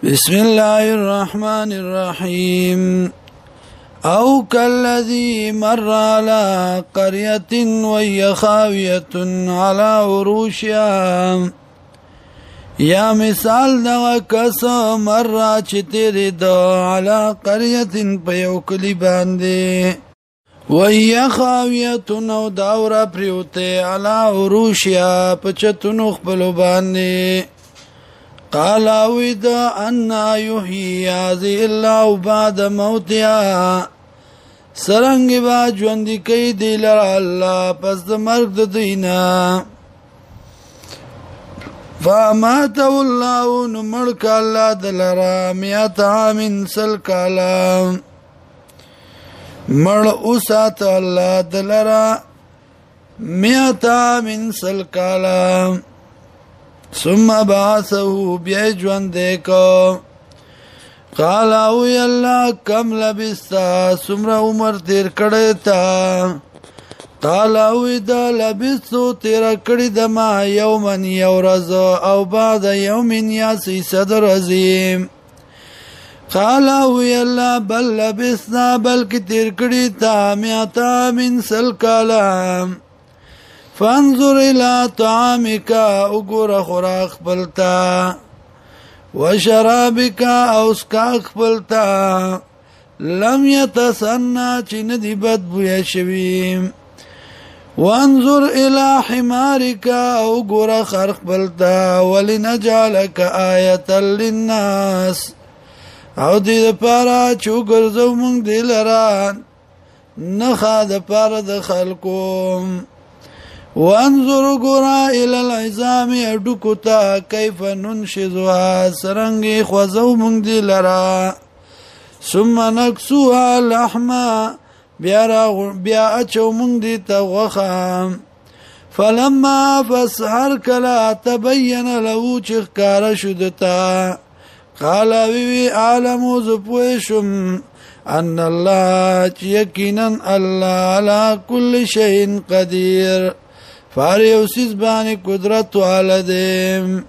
بسم الله الرحمن الرحيم أو كالذي مر على قرية وهي خاوية على عروشها یا مثال دغه کس مر چې تیرې دو علی قرية په یو کلی باندې وهي خاویة او داوره پریوته علی عروشها په چتونو خپلو باندې قال اوید ان یحیی هذه الله بعد موتها سرنګ با ژوند کوي دی لره الله پس د مرګ د دینه فاماته الله نمړک الله دلرا میات عامن سل کالا مړ اوسات الله دلرا میات عامن سل کالا ثم بعثه بیا ژوند کو قال او الله کم لبستا سمرا عمر تیر کړه تا قال او دا لبسو تیر کړي د ما یومن یورز او بعد یومن یاسی صدر عظیم قال او الله بل لبسنا بلک تیر کړي تا میاتا من سل کلام فانظر الى طعامك اغور خوراک خپلتا وشرابك اوسکا خپلتا لم يتسنى چې ندی بد بویا شوی وانظر الى حمارك اغور خرخ بلتا ولنجعلك آية للناس او دې لپاره چې وګرځو موږ دې لره نښه د پاره د خلکو وانظر غرا الى العظام ادکتا كيف ننشزها سرنګي خوځو مونږ دي لرا ثم نكسوها لحما بیا اچو مونږ دي توخه فلما فسحر کلا تبين له چخکار شدتا قال وی عالم زپوشم ان الله یقینا الله على كل شيء قدير فاریوسیز باندې قدرت والده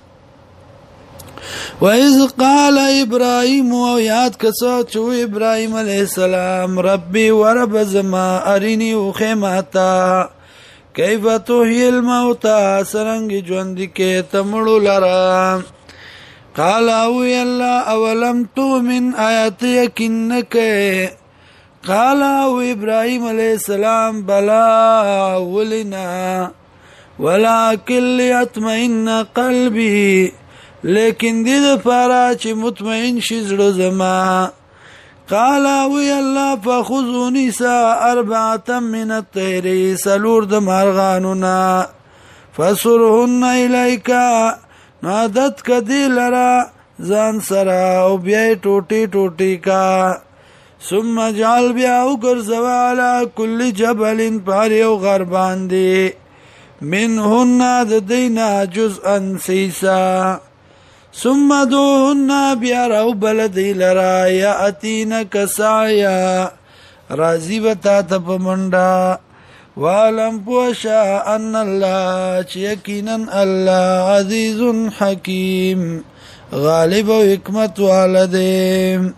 وإذ قال ابراهيم او یاد کسو چې ابراهيم عليه السلام ربي ورب زما اريني وخماتا كيف تحيي الموتى سرنګ ژوند کې تمړو لرا قال او الله اولم تؤمن آیات یقینک قال او ابراهيم عليه السلام بلا ولنا ولكن ليطمئن قلبي لیکن دې لپاره چې مطمئن شي زړه زما قال وی الله فخذوني سا 4 من الطير سلور د مارغانونا فسرهن اليك نادت کدی لرا ځان سره او بیا ټوټي ټوټي کا ثم جعل بیا وګرځوا على كل جبل پاریو غربان دی منهن د دینا جزءا سیسا ثم دوهن بیا رو بلدی لرا یاتینک سعیا راضی بتا تپ منډا والم پوشا ان الله چې یقینا الله عزیز حکیم غالب و حکمت والده